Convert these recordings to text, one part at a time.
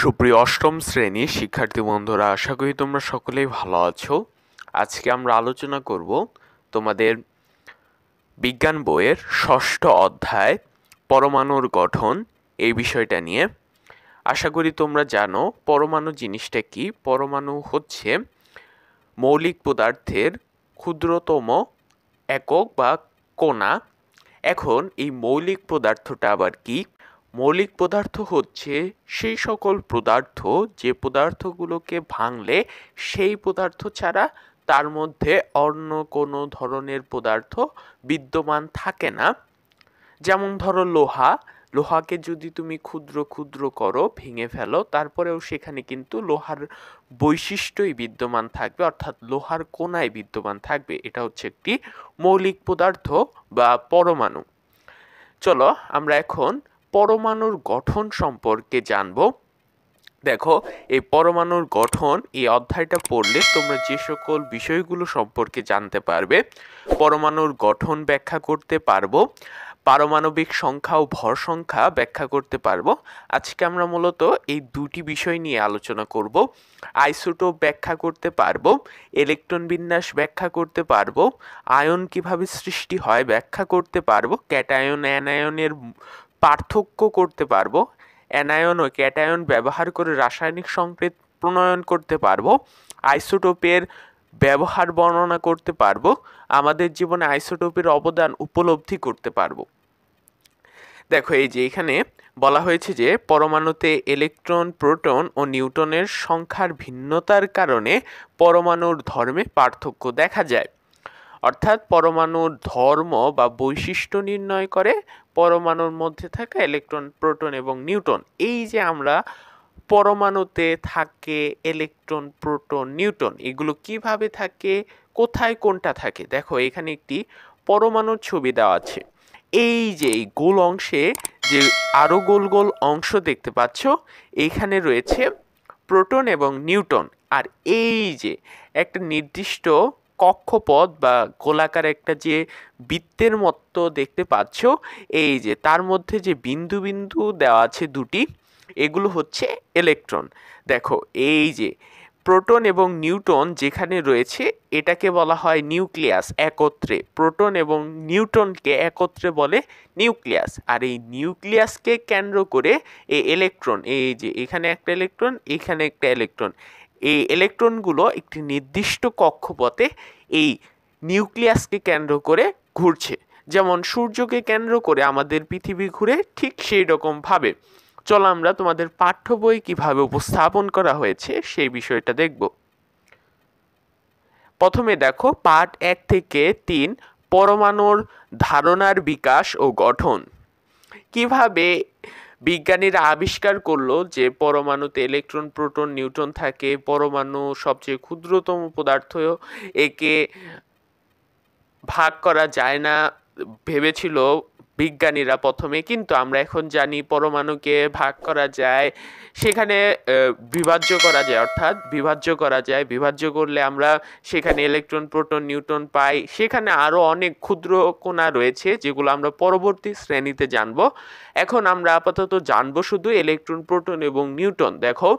সুপ্রিয় অষ্টম শ্রেণীর শিক্ষার্থী বন্ধুরা, আশা করি তোমরা সকলেই ভালো আছো। আজকে আমরা আলোচনা করব তোমাদের বিজ্ঞান বইয়ের ষষ্ঠ অধ্যায় পরমাণুর গঠন এই বিষয়টা নিয়ে। আশা করি তোমরা জানো পরমাণু জিনিসটা কি। পরমাণু হচ্ছে মৌলিক পদার্থের ক্ষুদ্রতম একক বা কণা। এখন এই মৌলিক পদার্থটা আবার কি? মৌলিক পদার্থ হচ্ছে সেই সকল পদার্থ যে পদার্থগুলোকে ভাঙলে সেই পদার্থ ছাড়া তার মধ্যে অন্য কোনো ধরনের পদার্থ বিদ্যমান থাকে না। যেমন ধরো লোহাকে যদি তুমি ক্ষুদ্র ক্ষুদ্র করো, ভেঙে ফেলো, তারপরেও সেখানে কিন্তু লোহার বৈশিষ্ট্যই বিদ্যমান থাকবে, অর্থাৎ লোহার কণায় বিদ্যমান থাকবে। এটা হচ্ছে একটি মৌলিক পদার্থ বা পরমাণু। চলো আমরা এখন পরমাণুর গঠন সম্পর্কে জানব। দেখো, এই পরমাণুর গঠন এই অধ্যায়টা পড়লে তোমরা যে সকল বিষয়গুলো সম্পর্কে জানতে পারবে। পরমাণুর গঠন ব্যাখ্যা করতে পারবো, পারমাণবিক সংখ্যা ও ভর সংখ্যা ব্যাখ্যা করতে পারবো। আজকে আমরা মূলত এই দুটি বিষয় নিয়ে আলোচনা করব। আইসোটোপ ব্যাখ্যা করতে পারবো, ইলেকট্রন বিন্যাস ব্যাখ্যা করতে পারবো, আয়ন কিভাবে সৃষ্টি হয় ব্যাখ্যা করতে পারবো, ক্যাটায়ন অ্যানায়নের পার্থক্য করতে পারবো, অ্যানায়ন ও ক্যাটায়ন ব্যবহার করে রাসায়নিক সংকেত প্রণয়ন করতে পারবো, আইসোটোপের ব্যবহার বর্ণনা করতে পারবো, আমাদের জীবনে আইসোটোপের অবদান উপলব্ধি করতে পারবো। দেখো, এই যে এখানে বলা হয়েছে যে পরমাণুতে ইলেকট্রন, প্রোটন ও নিউট্রনের সংখ্যার ভিন্নতার কারণে পরমাণুর ধর্মে পার্থক্য দেখা যায়। অর্থাৎ পরমাণুর ধর্ম বা বৈশিষ্ট্য নির্ণয় করে পরমাণুর মধ্যে থাকা ইলেকট্রন, প্রোটন এবং নিউট্রন। এই যে আমরা পরমাণুতে থাকে ইলেকট্রন, প্রোটন, নিউট্রন, এগুলো কিভাবে থাকে, কোথায় কোনটা থাকে। দেখো, এখানে একটি পরমাণুর ছবি দেওয়া আছে। এই যে এই গোল অংশে যে আরো গোল গোল অংশ দেখতে পাচ্ছ, এইখানে রয়েছে প্রোটন এবং নিউট্রন। আর এই যে একটা নির্দিষ্ট কক্ষপথ বা গোলাকার একটা যে বৃত্তের মতো দেখতে পাচ্ছ, এই যে তার মধ্যে যে বিন্দু বিন্দু দেওয়া আছে দুটি, এগুলো হচ্ছে ইলেকট্রন। দেখো, এই যে প্রোটন এবং নিউট্রন যেখানে রয়েছে এটাকে বলা হয় নিউক্লিয়াস। একত্রে প্রোটন এবং নিউট্রনকে একত্রে বলে নিউক্লিয়াস। আর এই নিউক্লিয়াসকে কেন্দ্র করে এই ইলেকট্রন, এই যে এখানে একটা ইলেকট্রন, এখানে একটা ইলেকট্রন, এই ইলেকট্রনগুলো একটি নির্দিষ্ট কক্ষপথে এই নিউক্লিয়াসকে কেন্দ্র করে ঘুরছে। যেমন সূর্যকে কেন্দ্র করে আমাদের পৃথিবী ঘুরে, ঠিক সেই রকম ভাবে। চলো আমরা তোমাদের পাঠ্য বই কিভাবে উপস্থাপন করা হয়েছে সেই বিষয়টা দেখব। প্রথমে দেখো পাঠ 1 থেকে 3, পরমাণুর ধারণার বিকাশ ও গঠন। কিভাবে বিজ্ঞানীরা আবিষ্কার করলো যে পরমাণুতে ইলেকট্রন, প্রোটন, নিউট্রন থাকে। পরমাণু সবচেয়ে ক্ষুদ্রতম পদার্থ, একে ভাগ করা যায় না ভেবেছিল বিজ্ঞানীরা প্রথমে, কিন্তু আমরা এখন জানি পরমাণুকে ভাগ করা যায়, সেখানে বিভাজ্য করা যায়, অর্থাৎ বিভাজ্য করা যায়। বিভাজ্য করলে আমরা সেখানে ইলেকট্রন, প্রোটন, নিউট্রন পাই। সেখানে আরও অনেক ক্ষুদ্র কণা রয়েছে যেগুলো আমরা পরবর্তী শ্রেণীতে জানব। এখন আমরা আপাতত জানবো শুধু ইলেকট্রন, প্রোটন এবং নিউট্রন। দেখো,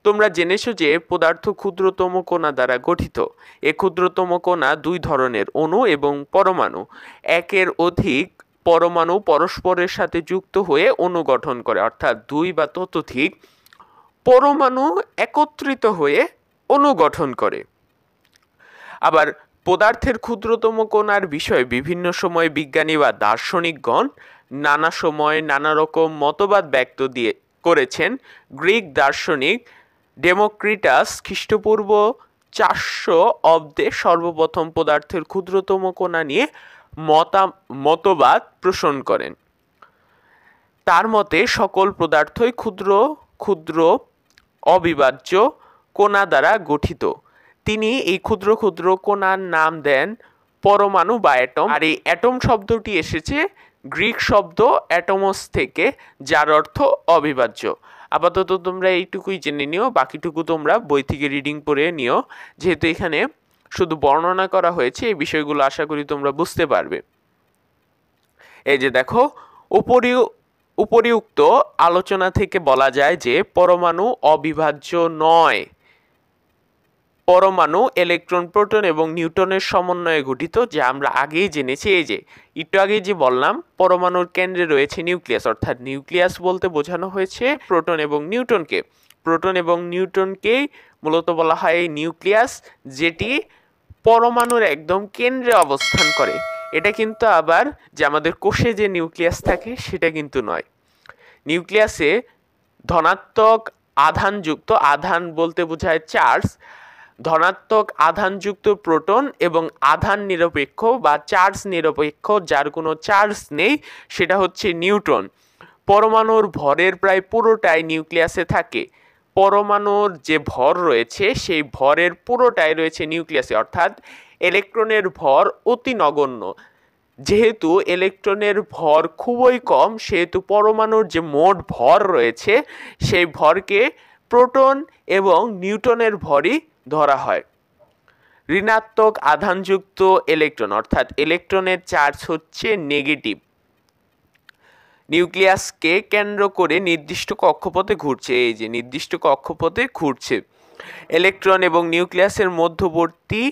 তোমরা জেনেছো যে পদার্থ ক্ষুদ্রতম কণা দ্বারা গঠিত। এ ক্ষুদ্রতম কণা দুই ধরনের, অণু এবং পরমাণু। একের অধিক পরমাণু পরস্পরের সাথে যুক্ত হয়ে অণু গঠন করে, অর্থাৎ দুই বা ততোধিক পরমাণু একত্রিত হয়ে অণু গঠন করে। আবার পদার্থের ক্ষুদ্রতম কণার বিষয়ে বিভিন্ন সময় বিজ্ঞানী বা দার্শনিকগণ নানা সময় নানা রকম মতবাদ ব্যক্ত করেছেন। গ্রিক দার্শনিক ডেমোক্রিটাস খ্রিস্টপূর্ব 400 অব্দে সর্বপ্রথম পদার্থের ক্ষুদ্রতম কণা নিয়ে মতবাদ পোষণ করেন। তার মতে সকল পদার্থই ক্ষুদ্র ক্ষুদ্র অবিভাজ্য কণা দ্বারা গঠিত। তিনি এই ক্ষুদ্র ক্ষুদ্র কণার নাম দেন পরমাণু বা অ্যাটম। আর এই অ্যাটম শব্দটি এসেছে গ্রিক শব্দ অ্যাটমস থেকে, যার অর্থ অবিভাজ্য। আপাতত তোমরা এইটুকুই জেনে নিও, বাকিটুকু তোমরা বই থেকে রিডিং পড়ে নিও। যেহেতু এখানে শুধু বর্ণনা করা হয়েছে, এই বিষয়গুলো আশা করি তোমরা বুঝতে পারবে। এই যে দেখো, উপরিউক্ত আলোচনা থেকে বলা যায় যে পরমাণু অবিভাজ্য নয়। পরমাণু ইলেকট্রন, প্রোটন এবং নিউট্রনের সমন্বয়ে গঠিত, যা আমরা আগেই জেনেছি। এই যে একটু আগে যে বললাম, পরমাণুর কেন্দ্রে রয়েছে নিউক্লিয়াস, অর্থাৎ নিউক্লিয়াস বলতে বোঝানো হয়েছে প্রোটন এবং নিউট্রনকে। প্রোটন এবং নিউট্রনকেই মূলত বলা হয় এই নিউক্লিয়াস, যেটি পরমাণুর একদম কেন্দ্রে অবস্থান করে। এটা কিন্তু আবার যে আমাদের কোষে যে নিউক্লিয়াস থাকে সেটা কিন্তু নয়। নিউক্লিয়াসে ধনাত্মক আধানযুক্ত, আধান বলতে বোঝায় চার্জ, ধনাত্মক আধানযুক্ত প্রোটন এবং আধান নিরপেক্ষ বা চার্জ নিরপেক্ষ যার কোনো চার্জ নেই সেটা হচ্ছে নিউট্রন। পরমাণুর ভরের প্রায় পুরোটাই নিউক্লিয়াসে থাকে। পরমাণুর যে ভর রয়েছে সেই ভরের পুরোটাই রয়েছে নিউক্লিয়াসে, অর্থাৎ ইলেকট্রনের ভর অতি নগণ্য। যেহেতু ইলেকট্রনের ভর খুবই কম, সেহেতু পরমাণুর যে মোট ভর রয়েছে সেই ভরকে প্রোটন এবং নিউট্রনের ভরই ধরা হয়। ঋণাত্মক আধানযুক্ত ইলেকট্রন, অর্থাৎ ইলেকট্রনের চার্জ হচ্ছে নেগেটিভ, নিউক্লিয়াসকে কেন্দ্র করে নির্দিষ্ট কক্ষপথে ঘুরছে। এই যে নির্দিষ্ট কক্ষপথে ঘুরছে। ইলেকট্রন এবং নিউক্লিয়াসের মধ্যবর্তী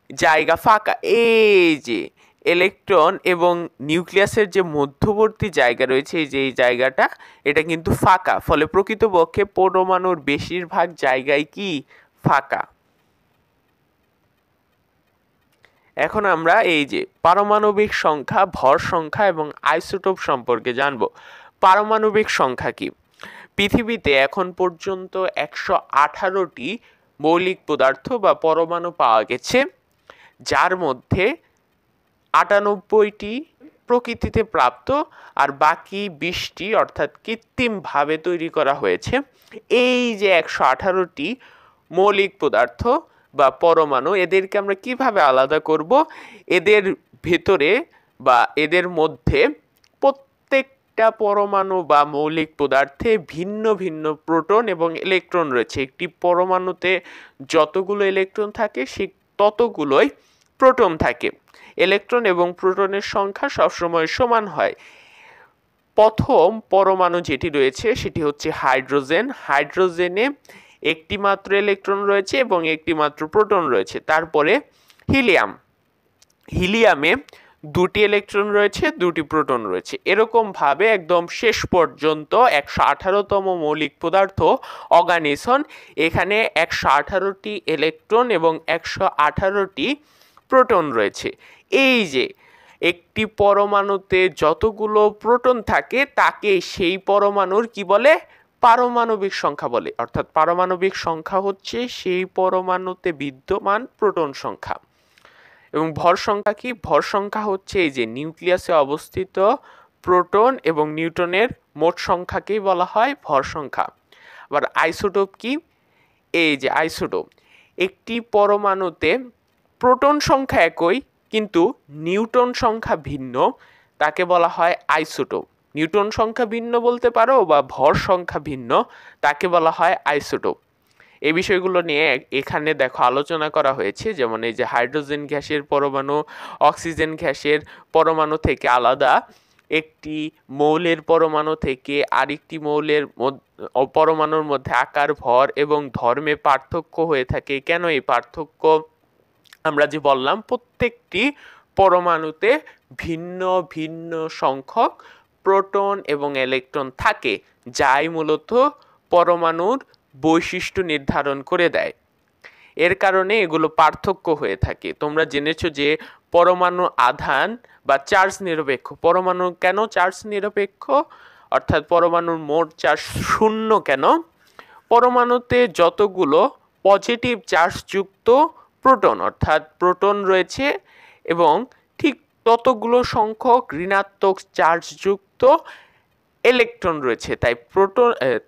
জায়গা ফাঁকা। এই যে ইলেকট্রন এবং নিউক্লিয়াসের যে মধ্যবর্তী জায়গা রয়েছে, এই যে এই জায়গাটা, এটা কিন্তু ফাঁকা। ফলে প্রকৃতপক্ষে পরমাণুর বেশিরভাগ জায়গায় কি ফাঁকা। এখন আমরা এই যে পারমাণবিক সংখ্যা, ভর সংখ্যা এবং আইসোটোপ সম্পর্কে জানব। পারমাণবিক সংখ্যা কি? পৃথিবীতে এখন পর্যন্ত 118টি মৌলিক পদার্থ বা পরমাণু পাওয়া গেছে, যার মধ্যে 98টি প্রকৃতিতে প্রাপ্ত আর বাকি 20টি অর্থাৎ কৃত্রিমভাবে তৈরি করা হয়েছে। এই যে 118টি মৌলিক পদার্থ বা পরমাণু, এদেরকে আমরা কিভাবে আলাদা করব? এদের ভেতরে বা এদের মধ্যে প্রত্যেকটা পরমাণু বা মৌলিক পদার্থে ভিন্ন ভিন্ন প্রোটন এবং ইলেকট্রন রয়েছে। একটি পরমাণুতে যতগুলো ইলেকট্রন থাকে সে ততগুলোই প্রোটন থাকে। ইলেকট্রন এবং প্রোটনের সংখ্যা সবসময় সমান হয়। প্রথম পরমাণু যেটি রয়েছে সেটি হচ্ছে হাইড্রোজেন। হাইড্রোজেনে একটি মাত্র ইলেকট্রন রয়েছে এবং একটি মাত্র প্রোটন রয়েছে। তারপরে হিলিয়াম, হিলিয়ামে দুটি ইলেকট্রন রয়েছে, দুটি প্রোটন রয়েছে। এরকম ভাবে একদম শেষ পর্যন্ত 118তম মৌলিক পদার্থ অর্গানিসন, এখানে 118টি ইলেকট্রন এবং 118টি প্রোটন রয়েছে। এই যে একটি পরমাণুতে যতগুলো প্রোটন থাকে তাকে সেই পরমাণুর কি বলে? পারমাণবিক সংখ্যা বলে। অর্থাৎ পারমাণবিক সংখ্যা হচ্ছে সেই পরমাণুতে বিদ্যমান প্রোটন সংখ্যা। এবং ভর সংখ্যা কি? ভর সংখ্যা হচ্ছে এই যে নিউক্লিয়াসে অবস্থিত প্রোটন এবং নিউট্রনের মোট সংখ্যাকেই বলা হয় ভর সংখ্যা। আবার আইসোটোপ কি? এই যে আইসোটোপ, একটি পরমাণুতে প্রোটন সংখ্যা একই কিন্তু নিউট্রন সংখ্যা ভিন্ন, তাকে বলা হয় আইসোটোপ। নিউট্রন সংখ্যা ভিন্ন বলতে পারো বা ভর সংখ্যা ভিন্ন, তাকে বলা হয় আইসোটোপ। এই বিষয়গুলো নিয়ে এখানে দেখো আলোচনা করা হয়েছে। যেমন এই যে হাইড্রোজেন গ্যাসের পরমাণু অক্সিজেন গ্যাসের পরমাণু থেকে আলাদা, একটি মৌলের পরমাণু থেকে আরেকটি মৌলের পরমাণুর মধ্যে আকার, ভর এবং ধর্মে পার্থক্য হয়ে থাকে। কেন এই পার্থক্য? আমরা যে বললাম প্রত্যেকটি পরমাণুতে ভিন্ন ভিন্ন সংখ্যক প্রোটন এবং ইলেকট্রন থাকে, যাই মূলত পরমাণুর বৈশিষ্ট্য নির্ধারণ করে দেয়। এর কারণে এগুলো পার্থক্য হয়ে থাকে। তোমরা জেনেছো যে পরমাণু আধান বা চার্জ নিরপেক্ষ। পরমাণু কেন চার্জ নিরপেক্ষ? অর্থাৎ পরমাণুর মোট চার্জ শূন্য কেন? পরমাণুতে যতগুলো পজিটিভ চার্জযুক্ত প্রোটন অর্থাৎ প্রোটন রয়েছে এবং ঠিক ততগুলো সংখ্যক ঋণাত্মক চার্জযুক্ত ইলেকট্রন রয়েছে।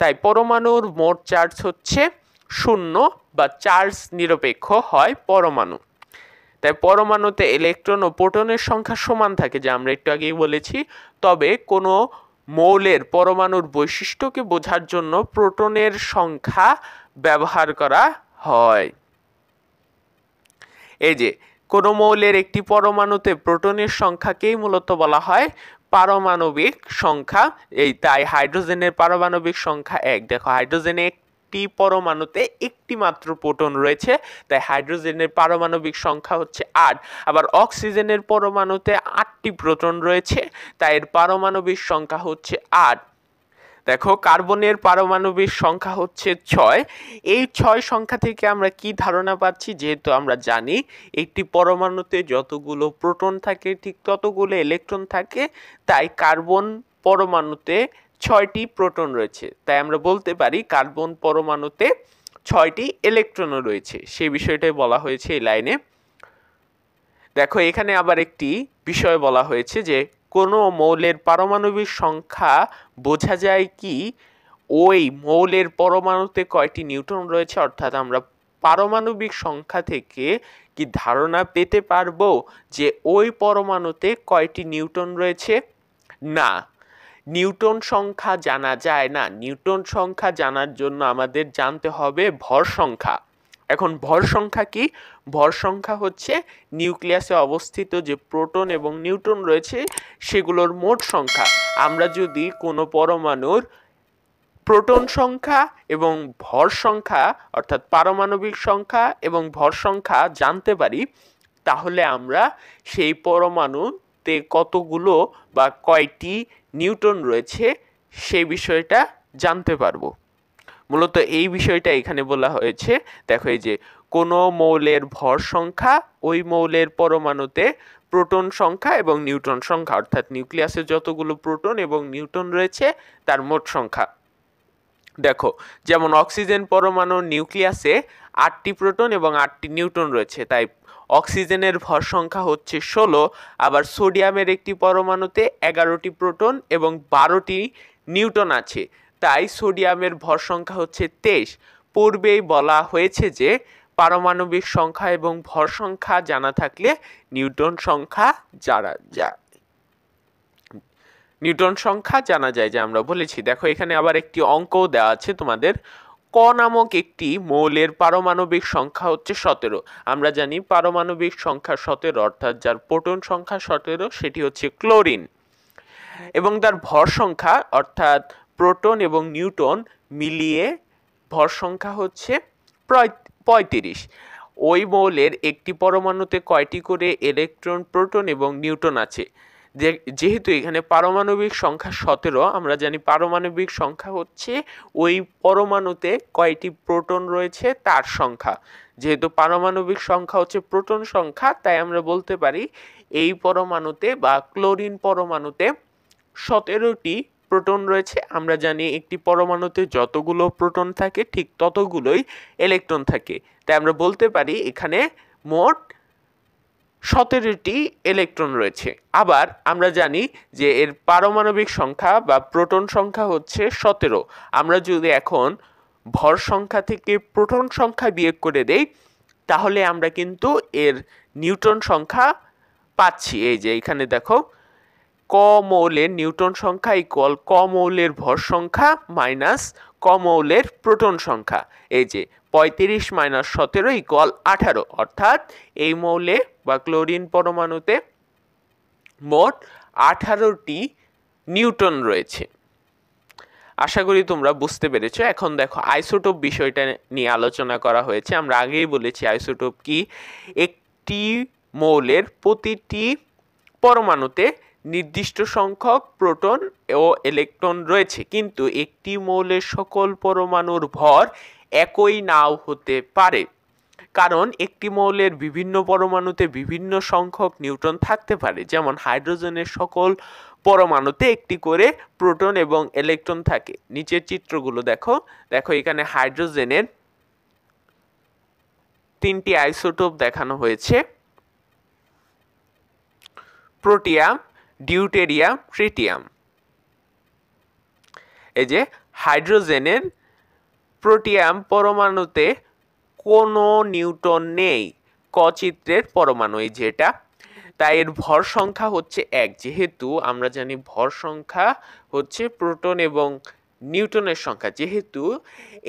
তাই পরমাণুর মোট চার্জ হচ্ছে শূন্য বা চার্জ নিরপেক্ষ হয় পরমাণু। তাই পরমাণুতে ইলেকট্রন ও প্রোটনের সংখ্যা সমান থাকে, যা আমরা একটু আগেই বলেছি। তবে কোনো মৌলের পরমাণুর বৈশিষ্ট্যকে বোঝার জন্য প্রোটনের সংখ্যা ব্যবহার করা হয়। এই যে কোনো মৌলের একটি পরমাণুতে প্রোটনের সংখ্যাকেই মূলত বলা হয় পারমাণবিক সংখ্যা, এই তাই হাইড্রোজেনের পারমাণবিক সংখ্যা 1। দেখো হাইড্রোজেনে একটি পরমাণুতে একটি মাত্র প্রোটন রয়েছে, তাই হাইড্রোজেনের পারমাণবিক সংখ্যা হচ্ছে 8। আবার অক্সিজেনের পরমাণুতে 8টি প্রোটন রয়েছে, তাই এর পারমাণবিক সংখ্যা হচ্ছে 8। দেখো কার্বনের পারমাণবিক সংখ্যা হচ্ছে 6। এই 6 সংখ্যা থেকে আমরা কি ধারণা পাচ্ছি, যেহেতু আমরা জানি একটি পরমাণুতে যতগুলো প্রোটন থাকে ঠিক ততগুলো ইলেকট্রন থাকে, তাই কার্বন পরমাণুতে 6টি প্রোটন রয়েছে, তাই আমরা বলতে পারি কার্বন পরমাণুতে 6টি ইলেকট্রনও রয়েছে। সেই বিষয়টাই বলা হয়েছে এই লাইনে। দেখো এখানে আবার একটি বিষয় বলা হয়েছে যে কোনো মৌলের পারমাণবিক সংখ্যা বোঝা যায় কি ওই মৌলের পরমাণুতে কয়টি নিউট্রন রয়েছে, অর্থাৎ আমরা পারমাণবিক সংখ্যা থেকে কি ধারণা পেতে পারবো যে ওই পরমাণুতে কয়টি নিউট্রন রয়েছে? না, নিউটন সংখ্যা জানা যায় না। নিউটন সংখ্যা জানার জন্য আমাদের জানতে হবে ভর সংখ্যা। এখন ভর সংখ্যা কি? ভর সংখ্যা হচ্ছে নিউক্লিয়াসে অবস্থিত যে প্রোটন এবং নিউট্রন রয়েছে সেগুলোর মোট সংখ্যা। আমরা যদি কোনো পরমাণুর প্রোটন সংখ্যা এবং ভর সংখ্যা অর্থাৎ পারমাণবিক সংখ্যা এবং ভর সংখ্যা জানতে পারি, তাহলে আমরা সেই পরমাণুতে কতগুলো বা কয়টি নিউটন রয়েছে সেই বিষয়টা জানতে পারবো। মূলত এই বিষয়টা এখানে বলা হয়েছে। দেখো এই যে কোনো মৌলের ভর সংখ্যা ওই মৌলের পরমাণুতে প্রোটন সংখ্যা এবং নিউট্রন সংখ্যা, অর্থাৎ নিউক্লিয়াসে যতগুলো প্রোটন এবং নিউট্রন রয়েছে তার মোট সংখ্যা। দেখো যেমন অক্সিজেন পরমাণুর নিউক্লিয়াসে 8টি প্রোটন এবং 8টি নিউট্রন রয়েছে, তাই অক্সিজেনের ভর সংখ্যা হচ্ছে 16। আবার সোডিয়ামের একটি পরমাণুতে 11টি প্রোটন এবং 12টি নিউট্রন আছে, তাই সোডিয়ামের ভর সংখ্যা হচ্ছে 23। পূর্বেই বলা হয়েছে যে পারমাণবিক সংখ্যা এবং ভর সংখ্যা জানা থাকলে নিউটন সংখ্যা জানা যায়, যে আমরা বলেছি। দেখো এখানে আবার একটি অঙ্কও দেওয়া আছে তোমাদের। ক নামক একটি মৌলের পারমাণবিক সংখ্যা হচ্ছে 17। আমরা জানি পারমাণবিক সংখ্যা 17 অর্থাৎ যার প্রোটন সংখ্যা 17 সেটি হচ্ছে ক্লোরিন, এবং তার ভর সংখ্যা অর্থাৎ প্রোটন এবং নিউট্রন মিলিয়ে ভর সংখ্যা হচ্ছে 35। ওই মৌলের একটি পরমাণুতে কয়টি করে ইলেকট্রন, প্রোটন এবং নিউট্রন আছে? যেহেতু এখানে পারমাণবিক সংখ্যা 17, আমরা জানি পারমাণবিক সংখ্যা হচ্ছে ওই পরমাণুতে কয়টি প্রোটন রয়েছে তার সংখ্যা। যেহেতু পারমাণবিক সংখ্যা হচ্ছে প্রোটন সংখ্যা, তাই আমরা বলতে পারি এই পরমাণুতে বা ক্লোরিন পরমাণুতে 17টি প্রোটন রয়েছে। আমরা জানি একটি পরমাণুতে যতগুলো প্রোটন থাকে ঠিক ততগুলোই ইলেকট্রন থাকে, তাই আমরা বলতে পারি এখানে মোট 17টি ইলেকট্রন রয়েছে। আবার আমরা জানি যে এর পারমাণবিক সংখ্যা বা প্রোটন সংখ্যা হচ্ছে 17। আমরা যদি এখন ভর সংখ্যা থেকে প্রোটন সংখ্যা বিয়োগ করে দেই, তাহলে আমরা কিন্তু এর নিউটন সংখ্যা পাচ্ছি। এই যে এখানে দেখো ক মৌলের নিউটন সংখ্যা ইকুয়াল ক মৌলের ভর সংখ্যা মাইনাস ক মৌলের প্রোটন সংখ্যা। এই যে 35 মাইনাস 17 ইকুয়াল 18, অর্থাৎ এই মৌলে বা ক্লোরিন পরমাণুতে মোট 18টি নিউটন রয়েছে। আশা করি তোমরা বুঝতে পেরেছো। এখন দেখো আইসোটোপ বিষয়টা নিয়ে আলোচনা করা হয়েছে। আমরা আগেই বলেছি আইসোটোপ কি, একটি মৌলের প্রতিটি পরমাণুতে নির্দিষ্ট সংখ্যক প্রোটন ও ইলেকট্রন রয়েছে, কিন্তু একটি মৌলের সকল পরমাণুর ভর একই নাও হতে পারে, কারণ একটি মৌলের বিভিন্ন পরমাণুতে বিভিন্ন সংখ্যক নিউট্রন থাকতে পারে। যেমন হাইড্রোজেনের সকল পরমাণুতে একটি করে প্রোটন এবং ইলেকট্রন থাকে। নিচের চিত্রগুলো দেখো। দেখো এখানে হাইড্রোজেনের 3টি আইসোটোপ দেখানো হয়েছে: প্রোটিয়াম, ডিউটেরিয়াম, ট্রিটিয়াম। এই যে হাইড্রোজেনের প্রোটিয়াম পরমাণুতে কোনো নিউট্রন নেই, ক চিত্রের পরমাণু এই যেটা, তাই এর ভর সংখ্যা হচ্ছে 1। যেহেতু আমরা জানি ভর সংখ্যা হচ্ছে প্রোটন এবং নিউট্রনের সংখ্যা, যেহেতু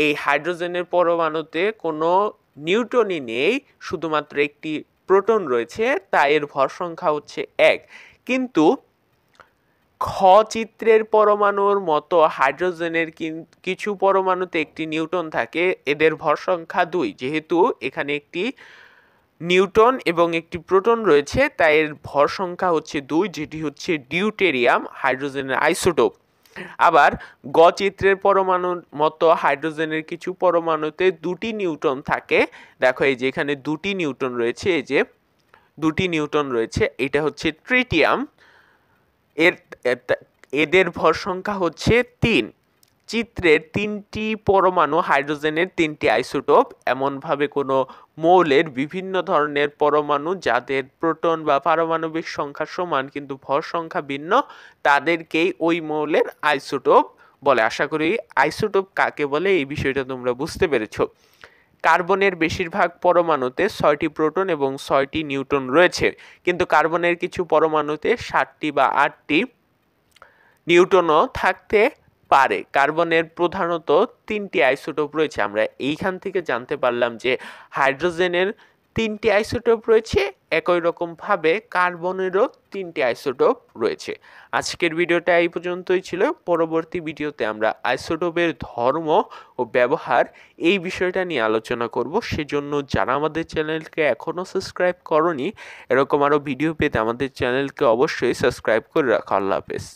এই হাইড্রোজেনের পরমাণুতে কোনো নিউট্রনই নেই, শুধুমাত্র একটি প্রোটন রয়েছে, তাই এর ভর সংখ্যা হচ্ছে 1। কিন্তু খ খ চিত্রের পরমাণুর মতো হাইড্রোজেনের কিছু পরমাণুতে একটি নিউট্রন থাকে, এদের ভর সংখ্যা 2। যেহেতু এখানে একটি নিউট্রন এবং একটি প্রোটন রয়েছে, তাই এর ভর সংখ্যা হচ্ছে 2, যেটি হচ্ছে ডিউটেরিয়াম, হাইড্রোজেনের আইসোটোপ। আবার গ চিত্রের পরমাণুর মতো হাইড্রোজেনের কিছু পরমাণুতে 2টি নিউট্রন থাকে। দেখো এই যে এখানে 2টি নিউট্রন রয়েছে, এই যে 2টি নিউট্রন রয়েছে, এটা হচ্ছে ট্রিটিয়াম। এদের ভর সংখ্যা হচ্ছে 3। চিত্রের 3টি পরমাণু হাইড্রোজেনের 3টি আইসোটোপ। এমনভাবে কোনো মৌলের বিভিন্ন ধরনের পরমাণু যাদের প্রোটন বা পারমাণবিক সংখ্যা সমান কিন্তু ভর সংখ্যা ভিন্ন, তাদেরকেই ওই মৌলের আইসোটোপ বলে। আশা করি আইসোটোপ কাকে বলে এই বিষয়টা তোমরা বুঝতে পেরেছো। কার্বনের বেশিরভাগ পরমাণুতে 6টি প্রোটন এবং 6টি নিউট্রন রয়েছে, কিন্তু কার্বনের কিছু পরমাণুতে 7টি বা 8টি নিউট্রনও থাকতে পারে। কার্বনের প্রধানত 3টি আইসোটোপ রয়েছে। আমরা এইখান থেকে জানতে পারলাম যে হাইড্রোজেনের 3টি আইসোটোপ রয়েছে, একই রকমভাবে কার্বনেরও 3টি আইসোটোপ রয়েছে। আজকের ভিডিওটা এই পর্যন্তই ছিল। পরবর্তী ভিডিওতে আমরা আইসোটোপের ধর্ম ও ব্যবহার এই বিষয়টা নিয়ে আলোচনা করব। সেজন্য যারা আমাদের চ্যানেলকে এখনও সাবস্ক্রাইব করনি, এরকম আরও ভিডিও পেতে আমাদের চ্যানেলকে অবশ্যই সাবস্ক্রাইব করে রাখো। আল্লাহ হাফেজ।